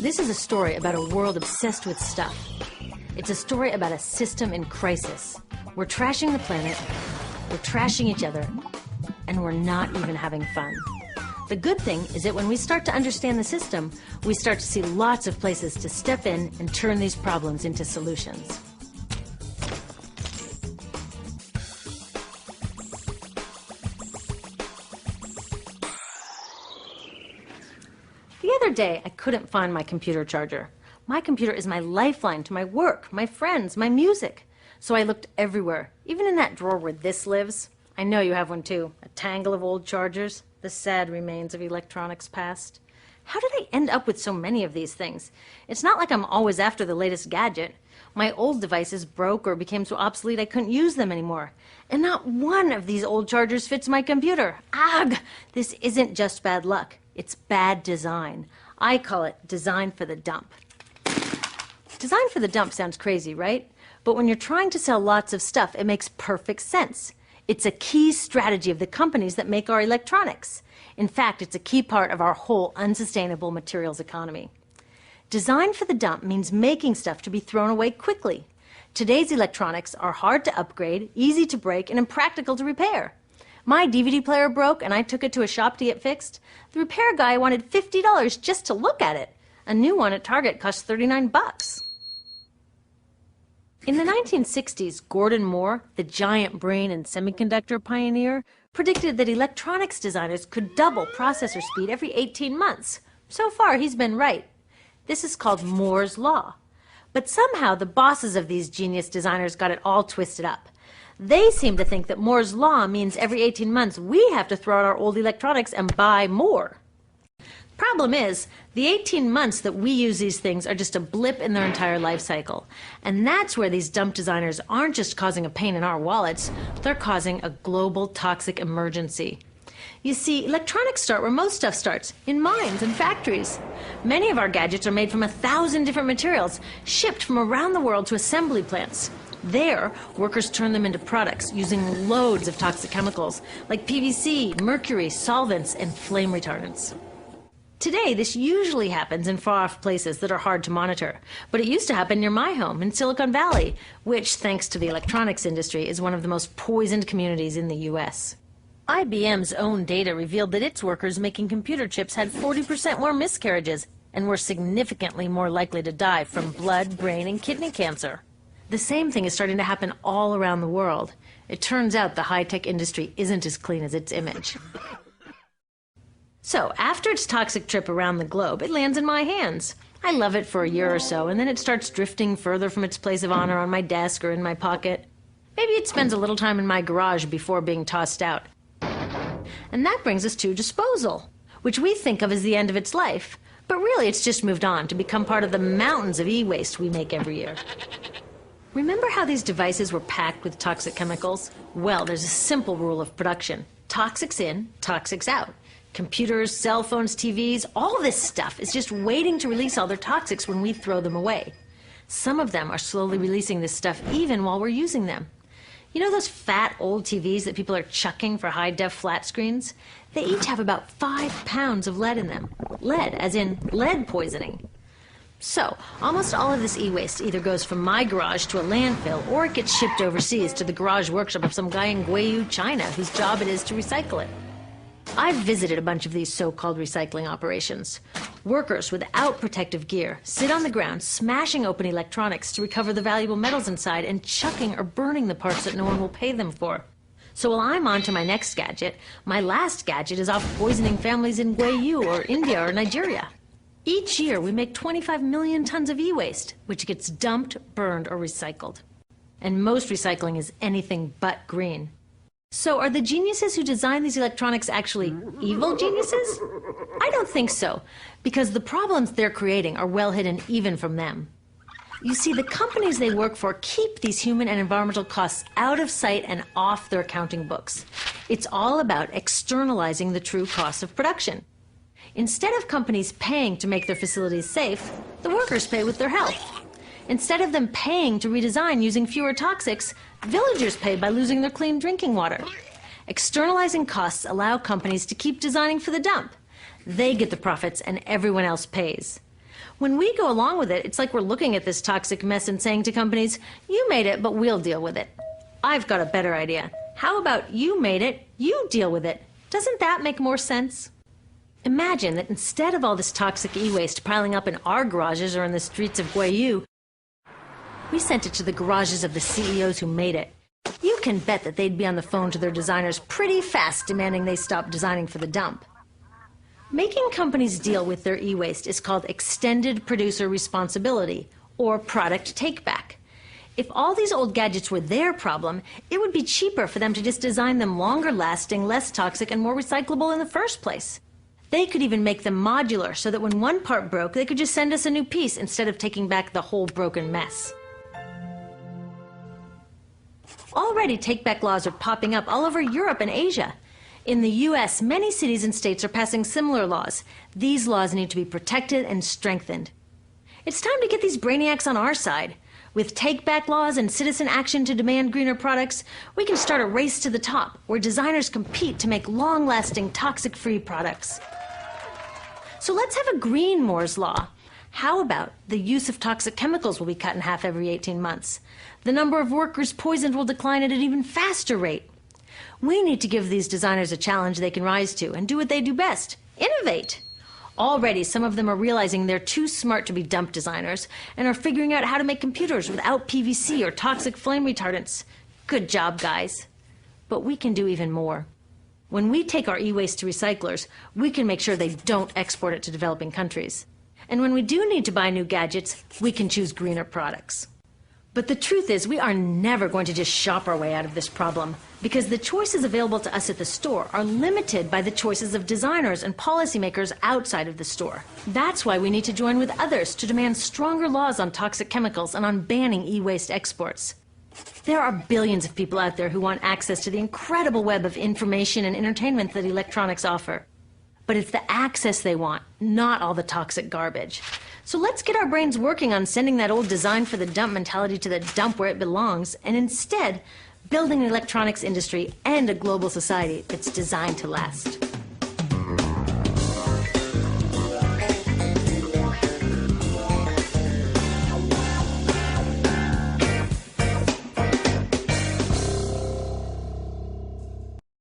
This is a story about a world obsessed with stuff. It's a story about a system in crisis. We're trashing the planet, we're trashing each other, and we're not even having fun. The good thing is that when we start to understand the system, we start to see lots of places to step in and turn these problems into solutions. The other day, I couldn't find my computer charger. My computer is my lifeline to my work, my friends, my music. So I looked everywhere, even in that drawer where this lives. I know you have one too, a tangle of old chargers, the sad remains of electronics past. How do they end up with so many of these things? It's not like I'm always after the latest gadget. My old devices broke or became so obsolete I couldn't use them anymore. And not one of these old chargers fits my computer. Ugh! This isn't just bad luck. It's bad design. I call it design for the dump. Design for the dump sounds crazy, right? But when you're trying to sell lots of stuff, it makes perfect sense. It's a key strategy of the companies that make our electronics. In fact, it's a key part of our whole unsustainable materials economy. Design for the dump means making stuff to be thrown away quickly. Today's electronics are hard to upgrade, easy to break, and impractical to repair. My DVD player broke and I took it to a shop to get fixed. The repair guy wanted $50 just to look at it. A new one at Target cost $39. In the 1960s, Gordon Moore, the giant brain and semiconductor pioneer, predicted that electronics designers could double processor speed every 18 months. So far, he's been right. This is called Moore's Law. But somehow, the bosses of these genius designers got it all twisted up. They seem to think that Moore's Law means every 18 months we have to throw out our old electronics and buy more. Problem is, the 18 months that we use these things are just a blip in their entire life cycle. And that's where these dump designers aren't just causing a pain in our wallets, they're causing a global toxic emergency. You see, electronics start where most stuff starts, in mines and factories. Many of our gadgets are made from 1,000 different materials, shipped from around the world to assembly plants. There, workers turn them into products using loads of toxic chemicals like PVC, mercury, solvents, and flame retardants. Today, this usually happens in far-off places that are hard to monitor, but it used to happen near my home in Silicon Valley, which, thanks to the electronics industry, is one of the most poisoned communities in the U.S. IBM's own data revealed that its workers making computer chips had 40% more miscarriages and were significantly more likely to die from blood, brain, and kidney cancer. The same thing is starting to happen all around the world. It turns out the high-tech industry isn't as clean as its image. So, after its toxic trip around the globe, it lands in my hands. I love it for a year or so, and then it starts drifting further from its place of honor on my desk or in my pocket. Maybe it spends a little time in my garage before being tossed out. And that brings us to disposal, which we think of as the end of its life. But really, it's just moved on to become part of the mountains of e-waste we make every year. Remember how these devices were packed with toxic chemicals? Well, there's a simple rule of production. Toxics in, toxics out. Computers, cell phones, TVs, all this stuff is just waiting to release all their toxics when we throw them away. Some of them are slowly releasing this stuff even while we're using them. You know those fat old TVs that people are chucking for high-def flat screens? They each have about 5 pounds of lead in them. Lead, as in lead poisoning. So, almost all of this e-waste either goes from my garage to a landfill, or it gets shipped overseas to the garage workshop of some guy in Guiyu, China, whose job it is to recycle it. I've visited a bunch of these so-called recycling operations. Workers without protective gear sit on the ground smashing open electronics to recover the valuable metals inside and chucking or burning the parts that no one will pay them for. So while I'm on to my next gadget, my last gadget is off poisoning families in Guiyu or India or Nigeria. Each year, we make 25 million tons of e-waste, which gets dumped, burned, or recycled. And most recycling is anything but green. So are the geniuses who design these electronics actually evil geniuses? I don't think so, because the problems they're creating are well hidden even from them. You see, the companies they work for keep these human and environmental costs out of sight and off their accounting books. It's all about externalizing the true cost of production. Instead of companies paying to make their facilities safe, the workers pay with their health. Instead of them paying to redesign using fewer toxics, villagers pay by losing their clean drinking water. Externalizing costs allow companies to keep designing for the dump. They get the profits and everyone else pays. When we go along with it, it's like we're looking at this toxic mess and saying to companies, you made it, but we'll deal with it. I've got a better idea. How about you made it, you deal with it? Doesn't that make more sense? Imagine that instead of all this toxic e-waste piling up in our garages or in the streets of Guayu, we sent it to the garages of the CEOs who made it. You can bet that they'd be on the phone to their designers pretty fast demanding they stop designing for the dump. Making companies deal with their e-waste is called extended producer responsibility, or product take-back. If all these old gadgets were their problem, it would be cheaper for them to just design them longer lasting, less toxic, and more recyclable in the first place. They could even make them modular so that when one part broke, they could just send us a new piece instead of taking back the whole broken mess. Already take-back laws are popping up all over Europe and Asia. In the US, many cities and states are passing similar laws. These laws need to be protected and strengthened. It's time to get these brainiacs on our side. With take-back laws and citizen action to demand greener products, we can start a race to the top where designers compete to make long-lasting, toxic-free products. So let's have a green Moore's Law. How about the use of toxic chemicals will be cut in half every 18 months? The number of workers poisoned will decline at an even faster rate. We need to give these designers a challenge they can rise to and do what they do best: innovate. Already, some of them are realizing they're too smart to be dump designers and are figuring out how to make computers without PVC or toxic flame retardants. Good job, guys. But we can do even more. When we take our e-waste to recyclers, we can make sure they don't export it to developing countries. And when we do need to buy new gadgets, we can choose greener products. But the truth is, we are never going to just shop our way out of this problem, because the choices available to us at the store are limited by the choices of designers and policymakers outside of the store. That's why we need to join with others to demand stronger laws on toxic chemicals and on banning e-waste exports. There are billions of people out there who want access to the incredible web of information and entertainment that electronics offer. But it's the access they want, not all the toxic garbage. So let's get our brains working on sending that old design for the dump mentality to the dump where it belongs, and instead building an electronics industry and a global society that's designed to last.